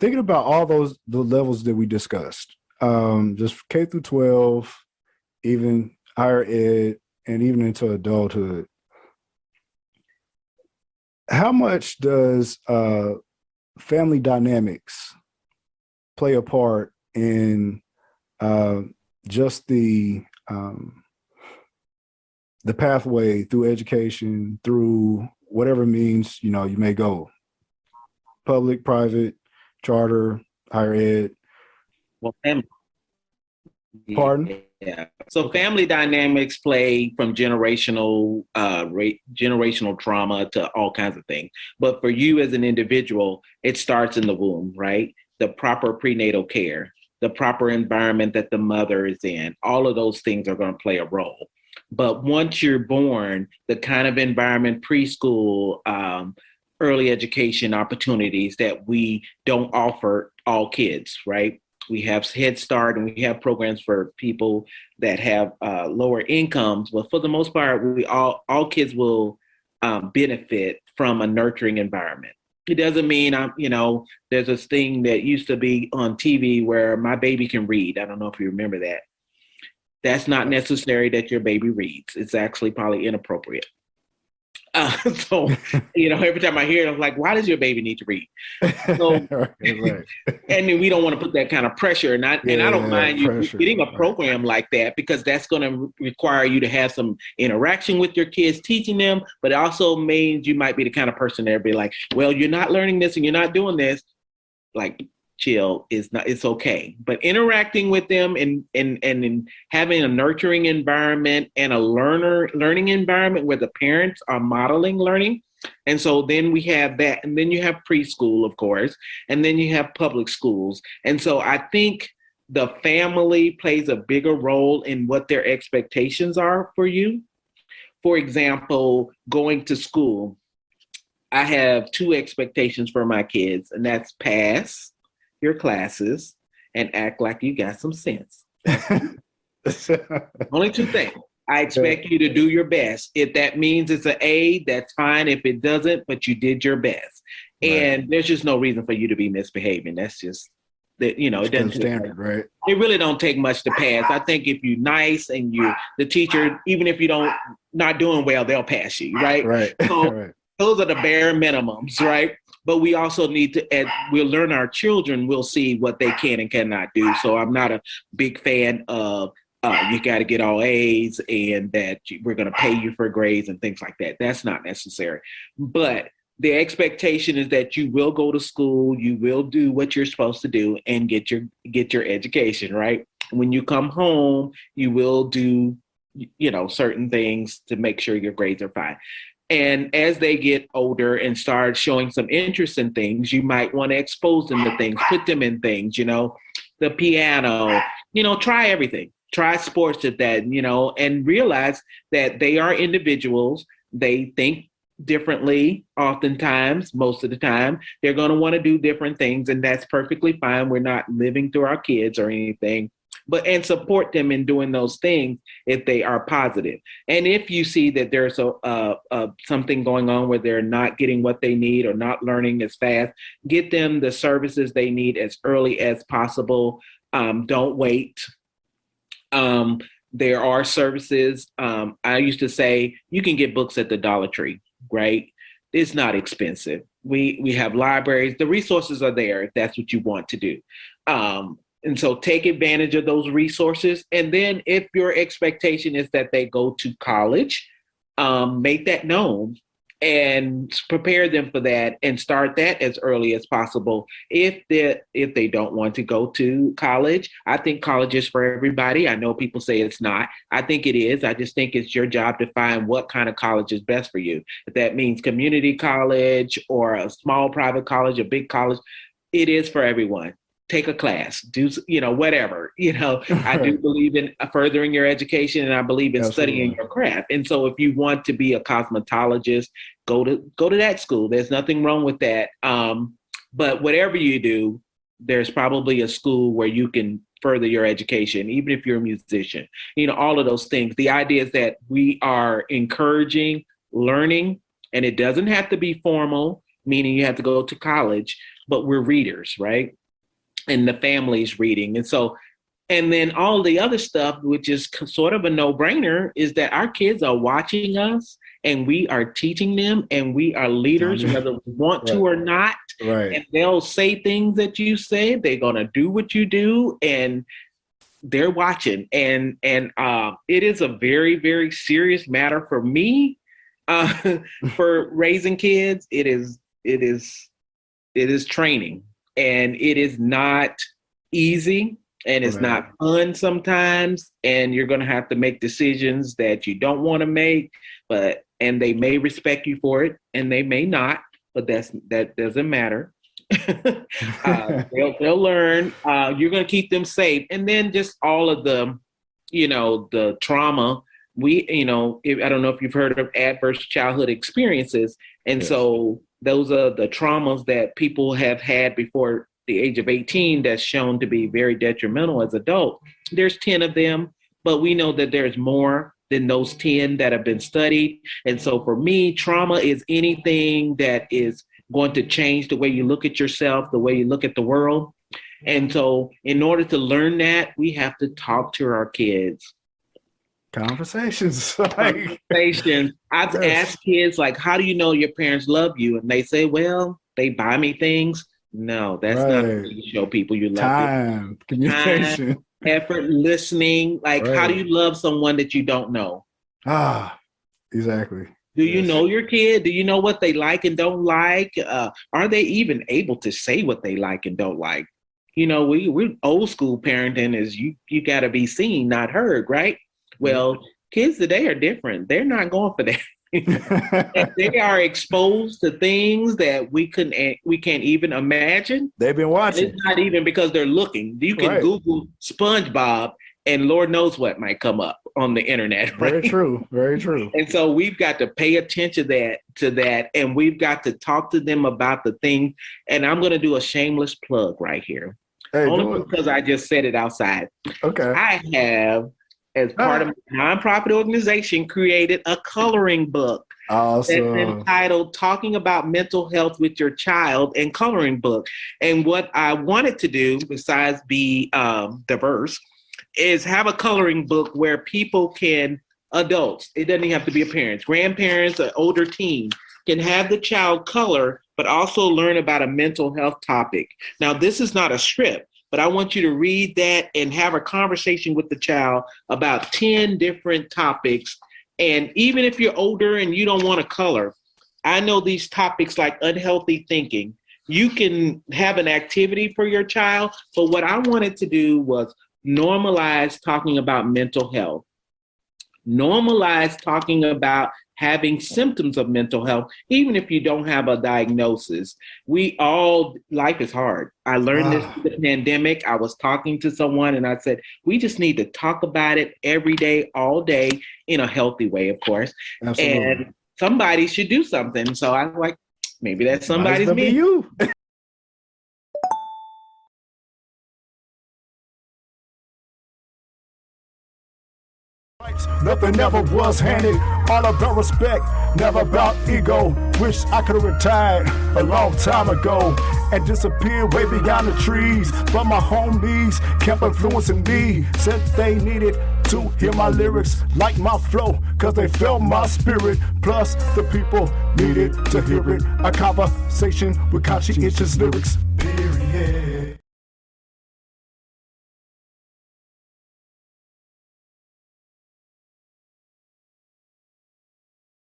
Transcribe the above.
thinking about all the levels that we discussed, just K through 12, even higher ed, and even into adulthood, how much does family dynamics play a part in just the pathway through education, through whatever means, you may go, public, private, charter, higher ed? Well, family. Pardon? Yeah. So family dynamics play from generational trauma to all kinds of things. But for you as an individual, it starts in the womb, right? The proper prenatal care, the proper environment that the mother is in, all of those things are going to play a role. But once you're born, the kind of environment, preschool, early education opportunities that we don't offer all kids, right? We have Head Start and we have programs for people that have lower incomes. But for the most part, all kids will benefit from a nurturing environment. It doesn't mean there's this thing that used to be on TV where my baby can read. I don't know if you remember that. That's not necessary that your baby reads. It's actually probably inappropriate. So, every time I hear it, I'm like, why does your baby need to read? So, right. And we don't want to put that kind of pressure. And I don't mind you getting a program like that, because that's going to require you to have some interaction with your kids, teaching them, but it also means you might be the kind of person that be like, well, you're not learning this and you're not doing this. Like, chill, it's okay. But interacting with them and having a nurturing environment and a learning environment where the parents are modeling learning. And so then we have that. And then you have preschool, of course, and then you have public schools. And so I think the family plays a bigger role in what their expectations are for you. For example, going to school, I have 2 expectations for my kids, and that's pass your classes and act like you got some sense. Only 2 things. I expect you to do your best. If that means it's an A, that's fine. If it doesn't, but you did your best. Right. And there's just no reason for you to be misbehaving. That's just that, it doesn't standard, right? It really don't take much to pass. I think if you're nice and the teacher, even if you not doing well, they'll pass you, right? Right. So right. Those are the bare minimums, right? But we also need to, we'll learn our children, we'll see what they can and cannot do. So I'm not a big fan of you got to get all A's and that we're going to pay you for grades and things like that. That's not necessary. But the expectation is that you will go to school, you will do what you're supposed to do and get your education, right? When you come home, you will do, certain things to make sure your grades are fine. And as they get older and start showing some interest in things, you might want to expose them to things, put them in things, the piano, try everything, try sports at that, and realize that they are individuals. They think differently oftentimes, most of the time. They're going to want to do different things, and that's perfectly fine. We're not living through our kids or anything. And support them in doing those things if they are positive. And if you see that there's something going on where they're not getting what they need or not learning as fast, get them the services they need as early as possible. Don't wait. There are services. I used to say you can get books at the Dollar Tree, right? It's not expensive. We have libraries. The resources are there if that's what you want to do. And so take advantage of those resources. And then if your expectation is that they go to college, make that known and prepare them for that and start that as early as possible. If they don't want to go to college, I think college is for everybody. I know people say it's not. I think it is. I just think it's your job to find what kind of college is best for you. If that means community college or a small private college, a big college, it is for everyone. Take a class, do, whatever, I do believe in furthering your education and I believe in studying your craft. And so if you want to be a cosmetologist, go to that school. There's nothing wrong with that. But whatever you do, there's probably a school where you can further your education, even if you're a musician, all of those things. The idea is that we are encouraging learning, and it doesn't have to be formal, meaning you have to go to college, but we're readers, right? And the family's reading. And then all the other stuff, which is sort of a no-brainer, is that our kids are watching us and we are teaching them, and we are leaders, whether we want to or not. Right. And they'll say things that you say, they're going to do what you do, and they're watching. And it is a very, very serious matter for me for raising kids. It is training, and it is not easy. And it's not fun sometimes, and you're going to have to make decisions that you don't want to make, and they may respect you for it, and they may not, but that doesn't matter. They'll learn. You're going to keep them safe, and then just all of the, the trauma. I don't know if you've heard of adverse childhood experiences, and so those are the traumas that people have had before the age of 18 that's shown to be very detrimental as adults. There's 10 of them, but we know that there's more than those 10 that have been studied. And so for me, trauma is anything that is going to change the way you look at yourself, the way you look at the world. And so in order to learn that, we have to talk to our kids. Conversations. I've asked kids, like, how do you know your parents love you? And they say, well, they buy me things. No, that's not how you show people you love. Time, communication, effort, listening. Like, how do you love someone that you don't know? Exactly. Do you know your kid? Do you know what they like and don't like? Are they even able to say what they like and don't like? We're old school parenting is you got to be seen, not heard, right? Well, kids today are different. They're not going for that. They are exposed to things that we can't even imagine. They've been watching. It's not even because they're looking. You can Google SpongeBob, and Lord knows what might come up on the internet. Right? Very true. Very true. And so we've got to pay attention to that, and we've got to talk to them about the thing. And I'm going to do a shameless plug right here, only because I just said it outside. Okay. I have, as part of my nonprofit organization, created a coloring book. Awesome. That's entitled Talking About Mental Health with Your Child, and coloring book. And what I wanted to do, besides be diverse, is have a coloring book where people can, adults, it doesn't even have to be parents, grandparents, or older teens, can have the child color, but also learn about a mental health topic. Now, this is not a script, but I want you to read that and have a conversation with the child about 10 different topics. And even if you're older and you don't want to color, I know these topics like unhealthy thinking, you can have an activity for your child. But what I wanted to do was normalize talking about mental health, normalize talking about having symptoms of mental health, even if you don't have a diagnosis. Life is hard. I learned this through the pandemic. I was talking to someone and I said, we just need to talk about it every day, all day, in a healthy way, of course. Absolutely. And somebody should do something. So I'm like, maybe that somebody's me. You. Nothing ever was handed, all about respect, never about ego. Wish I could have retired a long time ago and disappeared way beyond the trees. But my homies kept influencing me, said they needed to hear my lyrics, like my flow, cause they felt my spirit. Plus the people needed to hear it, a conversation with conscientious lyrics.